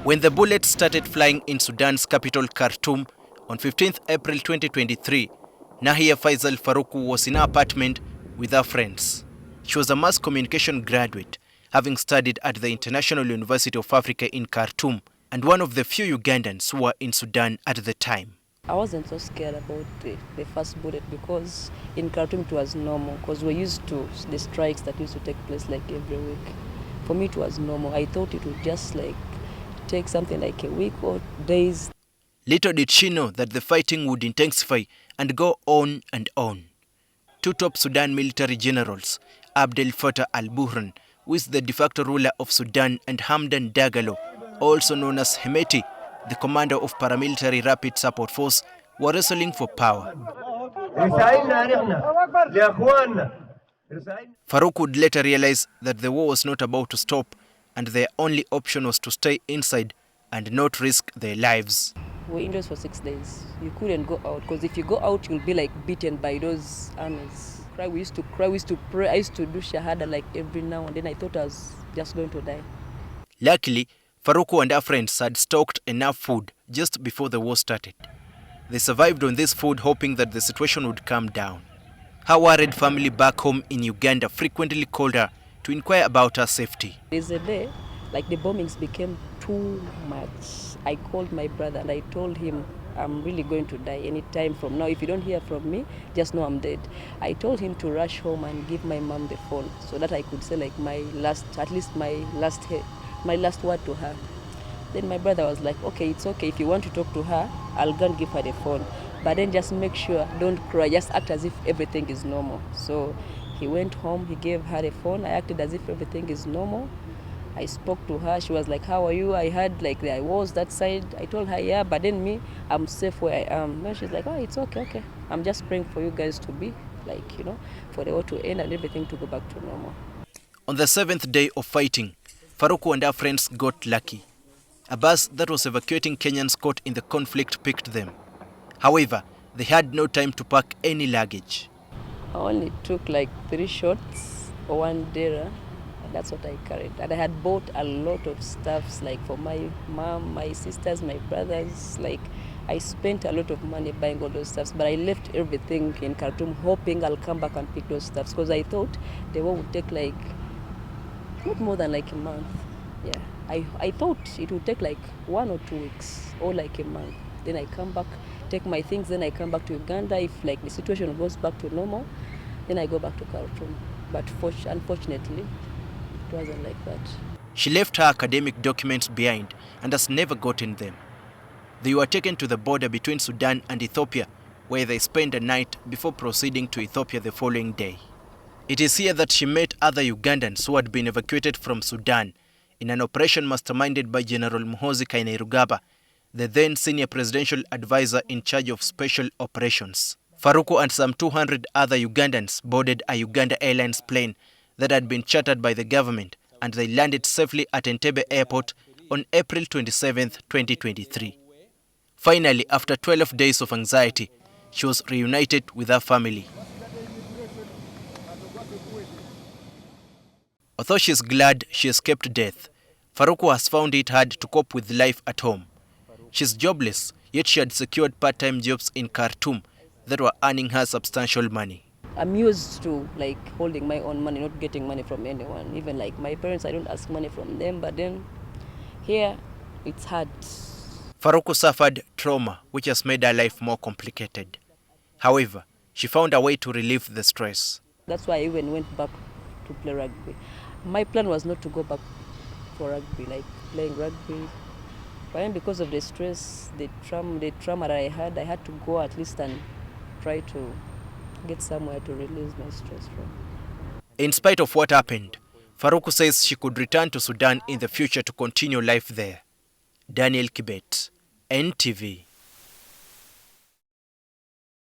When the bullets started flying in Sudan's capital Khartoum on 15th April 2023, Nahiya Faisal Faruku was in her apartment with her friends. She was a mass communication graduate, having studied at the International University of Africa in Khartoum, and one of the few Ugandans who were in Sudan at the time. I wasn't so scared about the first bullet because in Khartoum it was normal because we're used to the strikes that used to take place like every week. For me it was normal. I thought it would just like take something like a week or days. Little did she know that the fighting would intensify and go on and on. Two top Sudan military generals, Abdel Fattah al-Burhan, who is the de facto ruler of Sudan, and Hamdan Dagalo, also known as Hemeti, the commander of paramilitary rapid support force, were wrestling for power. Farouk would later realize that the war was not about to stop and their only option was to stay inside and not risk their lives. We were indoors for 6 days. You couldn't go out because if you go out, you'll be like beaten by those armies. We used to cry, we used to pray. I used to do shahada like every now and then. I thought I was just going to die. Luckily, Faruku and her friends had stocked enough food just before the war started. They survived on this food, hoping that the situation would calm down. Her worried family back home in Uganda frequently called her to inquire about her safety. There's a day, like the bombings became too much. I called my brother and I told him, I'm really going to die any time from now. If you don't hear from me, just know I'm dead. I told him to rush home and give my mom the phone so that I could say like my last word to her. Then my brother was like, okay, it's okay. If you want to talk to her, I'll go and give her the phone. But then just make sure, don't cry. Just act as if everything is normal. So he went home, he gave her the phone. I acted as if everything is normal. I spoke to her. She was like, how are you? I heard like I was that side. I told her, yeah, but then me, I'm safe where I am. No, she's like, oh, it's okay, okay. I'm just praying for you guys to be like, for the war to end and everything to go back to normal. On the 7th day of fighting, Faruku and her friends got lucky. A bus that was evacuating Kenyans caught in the conflict picked them. However, they had no time to pack any luggage. I only took like 3 shorts or 1 dera. That's what I carried. And I had bought a lot of stuffs like for my mom, my sisters, my brothers. Like I spent a lot of money buying all those stuffs, but I left everything in Khartoum hoping I'll come back and pick those stuffs because I thought the war would take like not more than like a month. Yeah, I thought it would take like 1 or 2 weeks or like a month. Then I come back, take my things, then I come back to Uganda. If like the situation goes back to normal, then I go back to Khartoum. But unfortunately, it wasn't like that. She left her academic documents behind and has never gotten them. They were taken to the border between Sudan and Ethiopia, where they spent a night before proceeding to Ethiopia the following day. It is here that she met other Ugandans who had been evacuated from Sudan in an operation masterminded by General Muhoozi Kainerugaba, the then senior presidential advisor in charge of special operations. Faruku and some 200 other Ugandans boarded a Uganda Airlines plane that had been chartered by the government, and they landed safely at Entebbe Airport on April 27, 2023. Finally, after 12 days of anxiety, she was reunited with her family. Although she is glad she escaped death, Faruku has found it hard to cope with life at home. She's jobless, yet she had secured part-time jobs in Khartoum that were earning her substantial money. I'm used to like holding my own money, not getting money from anyone. Even like my parents, I don't ask money from them, but then here it's hard. Faruku suffered trauma, which has made her life more complicated. However, she found a way to relieve the stress. That's why I even went back to play rugby. My plan was not to go back for rugby, like playing rugby. But then because of the stress, the trauma that I had to go at least and try to get somewhere to release my stress from. In spite of what happened, Faruku says she could return to Sudan in the future to continue life there. Daniel KIBET, NTV.